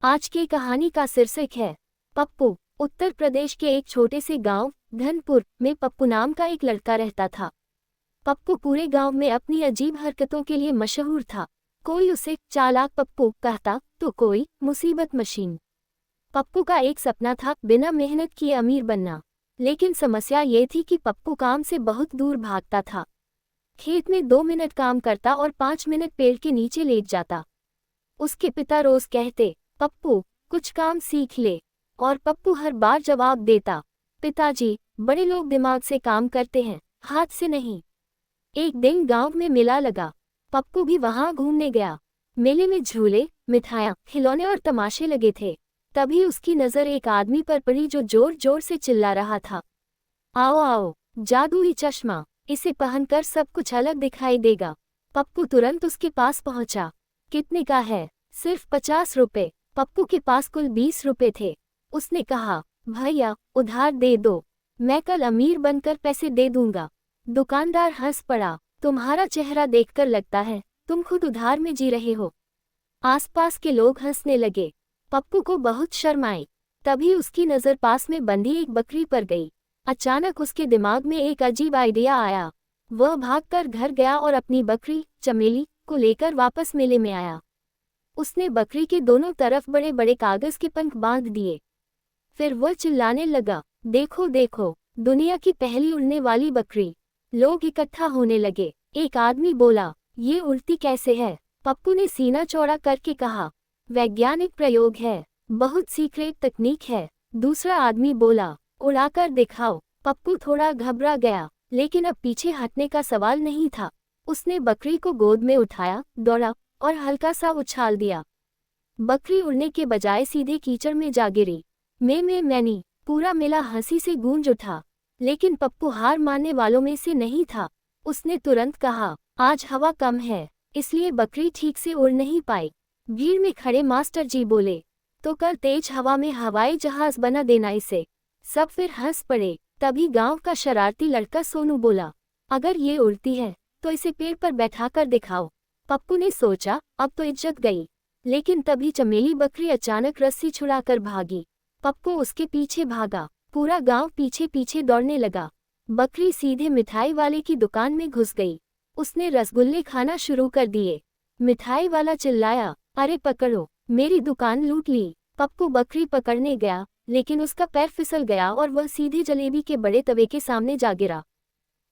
आज की कहानी का शीर्षक है पप्पू। उत्तर प्रदेश के एक छोटे से गांव धनपुर में पप्पू नाम का एक लड़का रहता था। पप्पू पूरे गांव में अपनी अजीब हरकतों के लिए मशहूर था। कोई उसे चालाक पप्पू कहता तो कोई मुसीबत मशीन। पप्पू का एक सपना था बिना मेहनत किए अमीर बनना, लेकिन समस्या ये थी कि पप्पू काम से बहुत दूर भागता था। खेत में 2 मिनट काम करता और 5 मिनट पेड़ के नीचे लेट जाता। उसके पिता रोज कहते, पप्पू कुछ काम सीख ले, और पप्पू हर बार जवाब देता, पिताजी बड़े लोग दिमाग से काम करते हैं, हाथ से नहीं। एक दिन गांव में मेला लगा। पप्पू भी वहां घूमने गया। मेले में झूले, मिठाइयाँ, खिलौने और तमाशे लगे थे। तभी उसकी नजर एक आदमी पर पड़ी जो जोर जोर से चिल्ला रहा था, आओ आओ, जादुई चश्मा, इसे पहनकर सब कुछ अलग दिखाई देगा। पप्पू तुरंत उसके पास पहुंचा। कितने का है? सिर्फ 50 रुपए। पप्पू के पास कुल 20 रुपए थे। उसने कहा, भैया उधार दे दो, मैं कल अमीर बनकर पैसे दे दूंगा। दुकानदार हंस पड़ा, तुम्हारा चेहरा देखकर लगता है तुम खुद उधार में जी रहे हो। आसपास के लोग हंसने लगे। पप्पू को बहुत शर्म आई। तभी उसकी नज़र पास में बंधी एक बकरी पर गई। अचानक उसके दिमाग में एक अजीब आइडिया आया। वह भागकर घर गया और अपनी बकरी चमेली को लेकर वापस मेले में आया। उसने बकरी के दोनों तरफ बड़े बड़े कागज के पंख बांध दिए। फिर वह चिल्लाने लगा, देखो देखो, दुनिया की पहली उड़ने वाली बकरी। लोग इकट्ठा होने लगे। एक आदमी बोला, ये उड़ती कैसे है? पप्पू ने सीना चौड़ा करके कहा, वैज्ञानिक प्रयोग है, बहुत सीक्रेट तकनीक है। दूसरा आदमी बोला, उड़ाकर दिखाओ। पप्पू थोड़ा घबरा गया, लेकिन अब पीछे हटने का सवाल नहीं था। उसने बकरी को गोद में उठाया, दौड़ा और हल्का सा उछाल दिया। बकरी उड़ने के बजाय सीधे कीचड़ में जा गिरी। मैनी। पूरा मेला हंसी से गूंज उठा, लेकिन पप्पू हार मानने वालों में से नहीं था। उसने तुरंत कहा, आज हवा कम है, इसलिए बकरी ठीक से उड़ नहीं पाई। भीड़ में खड़े मास्टर जी बोले, तो कल तेज हवा में हवाई जहाज बना देना इसे। सब फिर हंस पड़े। तभी गांव का शरारती लड़का सोनू बोला, अगर ये उड़ती है तो इसे पेड़ पर बैठाकर दिखाओ। पप्पू ने सोचा, अब तो इज्जत गई। लेकिन तभी चमेली बकरी अचानक रस्सी छुड़ाकर भागी। पप्पू उसके पीछे भागा। पूरा गांव पीछे पीछे दौड़ने लगा। बकरी सीधे मिठाई वाले की दुकान में घुस गई। उसने रसगुल्ले खाना शुरू कर दिए। मिठाई वाला चिल्लाया, अरे पकड़ो, मेरी दुकान लूट ली। पप्पू बकरी पकड़ने गया, लेकिन उसका पैर फिसल गया और वह सीधे जलेबी के बड़े तवे के सामने जा गिरा।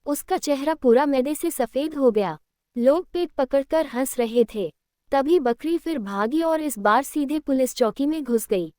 उसका चेहरा पूरा मैदे से सफेद हो गया। लोग पेट पकड़कर हंस रहे थे। तभी बकरी फिर भागी और इस बार सीधे पुलिस चौकी में घुस गई।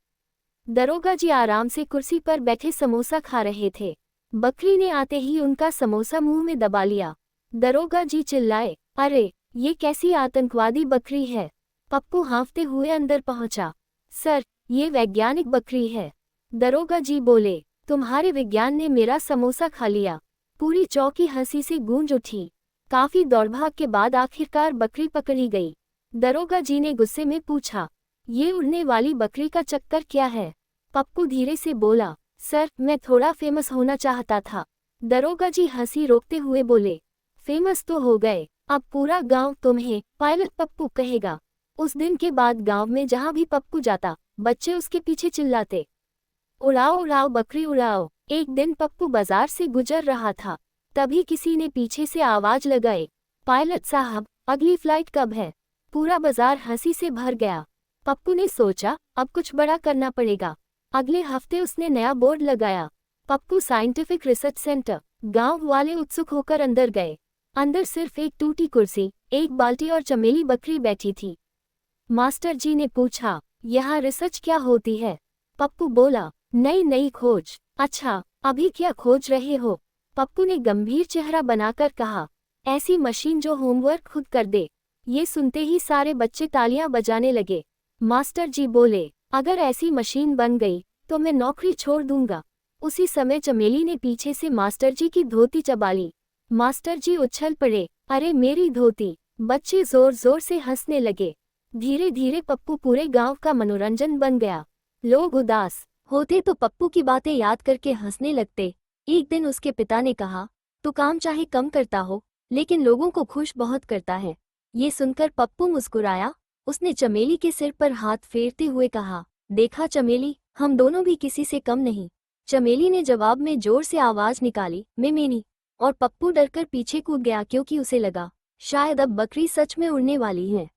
दरोगा जी आराम से कुर्सी पर बैठे समोसा खा रहे थे। बकरी ने आते ही उनका समोसा मुंह में दबा लिया। दरोगा जी चिल्लाए, अरे ये कैसी आतंकवादी बकरी है? पप्पू हाँफते हुए अंदर पहुंचा। सर, ये वैज्ञानिक बकरी है। दरोगा जी बोले, तुम्हारे विज्ञान ने मेरा समोसा खा लिया। पूरी चौकी हंसी से गूंज उठी। काफी दौड़भाग के बाद आखिरकार बकरी पकड़ी गई। दरोगा जी ने गुस्से में पूछा, ये उड़ने वाली बकरी का चक्कर क्या है? पप्पू धीरे से बोला, सर मैं थोड़ा फेमस होना चाहता था। दरोगा जी हंसी रोकते हुए बोले, फेमस तो हो गए, अब पूरा गांव तुम्हें पायलट पप्पू कहेगा। उस दिन के बाद गांव में जहां भी पप्पू जाता, बच्चे उसके पीछे चिल्लाते, उड़ाओ उड़ाओ बकरी उड़ाओ। एक दिन पप्पू बाजार से गुजर रहा था। तभी किसी ने पीछे से आवाज लगाई, पायलट साहब अगली फ्लाइट कब है? पूरा बाजार हंसी से भर गया। पप्पू ने सोचा, अब कुछ बड़ा करना पड़ेगा। अगले हफ्ते उसने नया बोर्ड लगाया, पप्पू साइंटिफिक रिसर्च सेंटर। गांव वाले उत्सुक होकर अंदर गए। अंदर सिर्फ एक टूटी कुर्सी, एक बाल्टी और चमेली बकरी बैठी थी। मास्टर जी ने पूछा, यहाँ रिसर्च क्या होती है? पप्पू बोला, नई नई खोज। अच्छा, अभी क्या खोज रहे हो? पप्पू ने गंभीर चेहरा बनाकर कहा, ऐसी मशीन जो होमवर्क खुद कर दे। ये सुनते ही सारे बच्चे तालियां बजाने लगे। मास्टर जी बोले, अगर ऐसी मशीन बन गई तो मैं नौकरी छोड़ दूंगा। उसी समय चमेली ने पीछे से मास्टर जी की धोती चबा ली। मास्टर जी उछल पड़े, अरे मेरी धोती! बच्चे जोर जोर से हंसने लगे। धीरे धीरे पप्पू पूरे गांव का मनोरंजन बन गया। लोग उदास होते तो पप्पू की बातें याद करके हंसने लगते। एक दिन उसके पिता ने कहा, तू काम चाहे कम करता हो, लेकिन लोगों को खुश बहुत करता है। ये सुनकर पप्पू मुस्कुराया उसने चमेली के सिर पर हाथ फेरते हुए कहा, देखा चमेली, हम दोनों भी किसी से कम नहीं। चमेली ने जवाब में जोर से आवाज निकाली, मैं। और पप्पू डरकर पीछे कूद गया क्योंकि उसे लगा शायद अब बकरी सच में उड़ने वाली है।